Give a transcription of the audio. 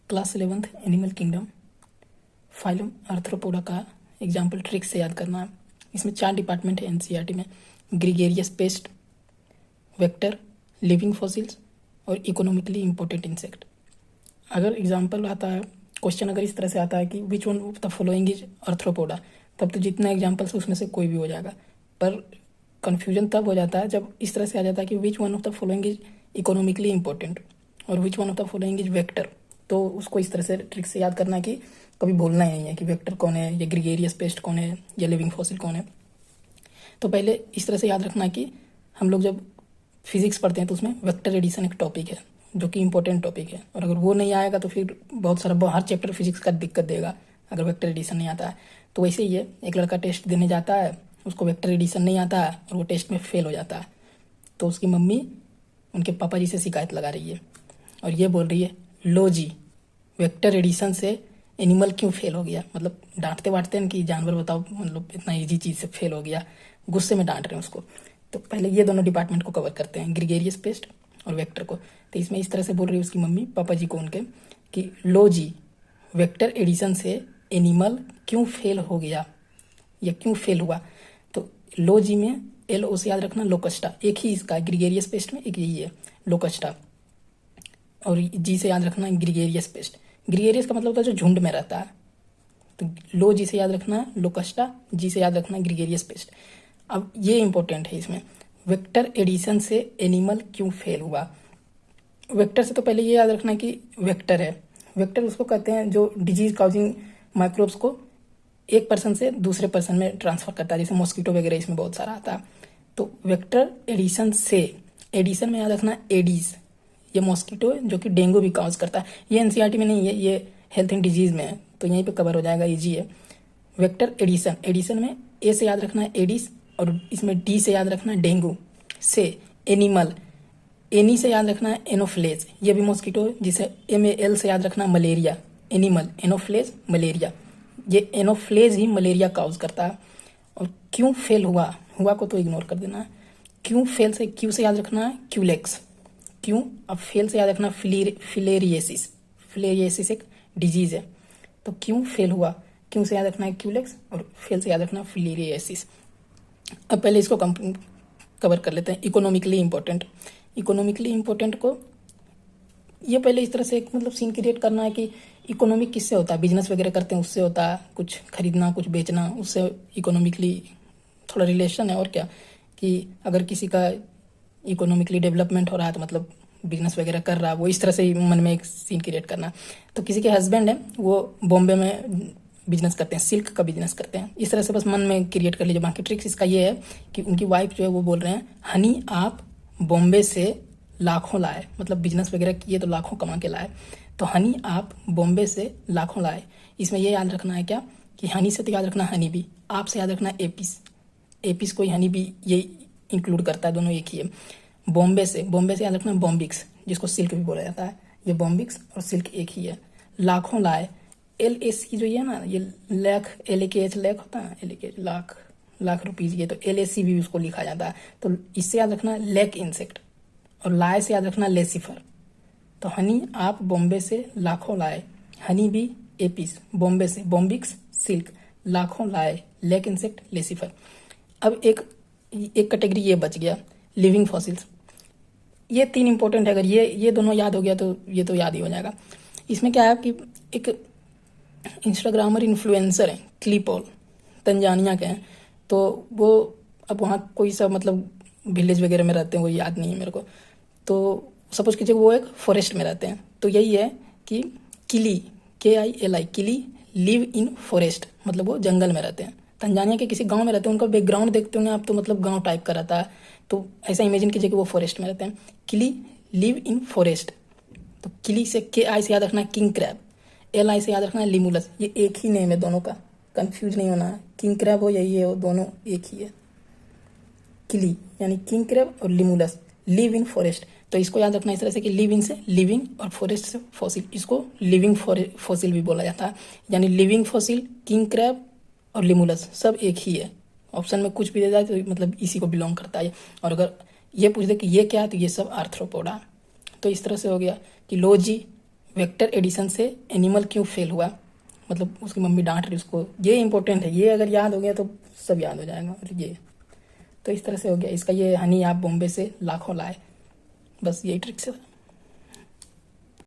Class 11th animal kingdom phylum arthropoda का example trick से याद करना है। इसमें 4 डिपार्टमेंट है एनसीईआरटी में, gregarious paste, vector, living fossils और इकोनॉमिकली इम्पोर्टेंट इंसेक्ट। अगर एग्जाम्पल आता है, क्वेश्चन अगर इस तरह से आता है कि which one of the following is arthropoda, तब तो जितना एग्जाम्पल्स है उसमें से कोई भी हो जाएगा। पर कन्फ्यूजन तब हो जाता है जब इस तरह से आ जाता है कि which one of the following is economically important और which one of the following is vector. तो उसको इस तरह से ट्रिक से याद करना है कि कभी भूलना ही नहीं है कि वेक्टर कौन है, या ग्रीगेरियस पेस्ट कौन है, या लिविंग फॉसिल कौन है। तो पहले इस तरह से याद रखना कि हम लोग जब फिजिक्स पढ़ते हैं तो उसमें वेक्टर एडिशन एक टॉपिक है जो कि इंपॉर्टेंट टॉपिक है, और अगर वो नहीं आएगा तो फिर बहुत सारा हर चैप्टर फिजिक्स का दिक्कत देगा अगर वेक्टर एडिशन नहीं आता है। तो वैसे ही है, एक लड़का टेस्ट देने जाता है, उसको वेक्टर एडिशन नहीं आता है और वो टेस्ट में फेल हो जाता है। तो उसकी मम्मी उनके पापा जी से शिकायत लगा रही है और ये बोल रही है, लो जी, वेक्टर एडिशन से एनिमल क्यों फेल हो गया। मतलब डांटते वाटते हैं कि जानवर बताओ, मतलब इतना इजी चीज़ से फेल हो गया, गुस्से में डांट रहे हैं उसको। तो पहले ये दोनों डिपार्टमेंट को कवर करते हैं, ग्रीगेरियस पेस्ट और वेक्टर को। तो इसमें इस तरह से बोल रही है उसकी मम्मी पापा जी को उनके कि लो जी, वेक्टर एडिशन से एनिमल क्यों फेल हो गया या क्यों फेल हुआ। तो लो जी में एल ओ से याद रखना लोकस्टा, एक ही इसका ग्रीगेरियस पेस्ट में एक यही है लोकस्टा, और जी से याद रखना ग्रीगेरियस पेस्ट। ग्रीगेरियस का मतलब होता है जो झुंड में रहता है। तो लो जी से याद रखना लोकस्टा, जी से याद रखना ग्रीगेरियस पेस्ट। अब ये इंपॉर्टेंट है इसमें, वेक्टर एडिशन से एनिमल क्यों फेल हुआ। वेक्टर से तो पहले ये याद रखना कि वेक्टर है, वेक्टर उसको कहते हैं जो डिजीज काउजिंग माइक्रोब्स को एक पर्सन से दूसरे पर्सन में ट्रांसफर करता है, जैसे मॉस्किटो वगैरह इसमें बहुत सारा आता है। तो वेक्टर एडिशन से, एडिशन में याद रखना एडीज, ये मॉस्किटो जो कि डेंगू भी काउज करता है। ये एनसीईआरटी में नहीं है, ये हेल्थ एंड डिजीज में है, तो यहीं पे कवर हो जाएगा, इजी है। वेक्टर एडिशन, एडिशन में ए से याद रखना एडिस और इसमें डी से याद रखना डेंगू, से एनिमल, एनी से याद रखना एनोफ्लेज, ये भी मॉस्किटो, जिसे MAL से याद रखना मलेरिया, एनिमल एनोफ्लेज मलेरिया, ये एनोफ्लेज ही मलेरिया काउज करता है। और क्यों फेल हुआ, हुआ को तो इग्नोर कर देना है। क्यों फेल से, क्यू से याद रखना है क्यूलेक्स, क्यों। अब फेल से याद रखना फिलेरिएसिस, फिलेरिएसिस एक डिजीज है। तो क्यों फेल हुआ, क्यों से याद रखना है क्यूलेक्स और फेल से याद रखना फिलेरिएसिस। अब पहले इसको कवर कर लेते हैं, इकोनॉमिकली इम्पोर्टेंट। इकोनॉमिकली इम्पोर्टेंट को ये पहले इस तरह से एक मतलब सीन क्रिएट करना है कि इकोनॉमिक किससे होता है, बिजनेस वगैरह करते हैं उससे होता है, कुछ खरीदना कुछ बेचना, उससे इकोनॉमिकली थोड़ा रिलेशन है। और क्या कि अगर किसी का इकोनॉमिकली डेवलपमेंट हो रहा है तो मतलब बिजनेस वगैरह कर रहा है, वो इस तरह से मन में एक सीन क्रिएट करना। तो किसी के हस्बैंड है, वो बॉम्बे में बिजनेस करते हैं, सिल्क का बिजनेस करते हैं, इस तरह से बस मन में क्रिएट कर लीजिए। बाकी ट्रिक्स इसका ये है कि उनकी वाइफ जो है वो बोल रहे हैं, हनी आप बॉम्बे से लाखों लाए, मतलब बिजनेस वगैरह किए तो लाखों कमा के लाए। तो हनी आप बॉम्बे से लाखों लाए, इसमें ये याद रखना है क्या कि हनी से तो याद रखना हनी बी, आप से याद रखना एपिस, एपिस कोई हनी बी ये इंक्लूड करता है, दोनों एक ही है। बॉम्बे से, बॉम्बे से याद रखना बॉम्बिक्स, जिसको सिल्क भी बोला जाता है, ये बॉम्बिक्स और सिल्क एक ही है। लाखों लाए, LAC जो ये है ना, ये लाख, LAKH लाख होता है, LAKH लाख, लाख रुपीज, ये तो LAC भी उसको लिखा जाता है। तो इससे याद रखना लैक इंसेक्ट, और लाए से याद रखना लेसिफर। तो हनी आप बॉम्बे से लाखों लाए, हनी बी एपिस, बॉम्बे से बॉम्बिक्स सिल्क, लाखों लाए लैक इंसेक्ट लेसिफर। अब एक कैटेगरी ये बच गया, लिविंग फॉसिल्स। ये 3 इंपॉर्टेंट है, अगर ये दोनों याद हो गया तो ये तो याद ही हो जाएगा। इसमें क्या है कि एक इंस्टाग्रामर इन्फ्लुएंसर है क्लिपॉल, तंजानिया के हैं। तो वो अब वहाँ कोई सा मतलब विलेज वगैरह में रहते हैं, वो याद नहीं है मेरे को। तो सपोज कीजिए वो एक फॉरेस्ट में रहते हैं। तो यही है कि किली, KILI, Kili live in forest, मतलब वो जंगल में रहते हैं। तंजानिया के किसी गांव में रहते हैं, उनका बैकग्राउंड देखते होंगे आप तो मतलब गांव टाइप का रहता है। तो ऐसा इमेजिन कीजिए कि वो फॉरेस्ट में रहते हैं, किली लिव इन फॉरेस्ट। तो किली से KI से याद रखना किंग क्रैब, LI से याद रखना लिमुलस, ये एक ही नेम है दोनों का, कंफ्यूज नहीं होना है। किंग क्रैब हो या ये हो, दोनों एक ही है। किली यानी किंग क्रैब और लिमुलस, लिव इन फॉरेस्ट। तो इसको याद रखना इस तरह से कि लिव इन से लिविंग और फॉरेस्ट से फॉसिल, इसको लिविंग फॉसिल भी बोला जाता है। यानी लिविंग फॉसिल, किंग क्रैब और लिमुलस सब एक ही है। ऑप्शन में कुछ भी दे जाए तो मतलब इसी को बिलोंग करता है। और अगर ये पूछ दे कि ये क्या है तो ये सब आर्थ्रोपोडा। तो इस तरह से हो गया कि लो जी, वेक्टर एडिशन से एनिमल क्यों फेल हुआ, मतलब उसकी मम्मी डांट रही उसको। ये इंपॉर्टेंट है, ये अगर याद हो गया तो सब याद हो जाएगा। और ये तो इस तरह से हो गया इसका। ये हनी आप बॉम्बे से लाखों लाए, बस यही ट्रिक्स है।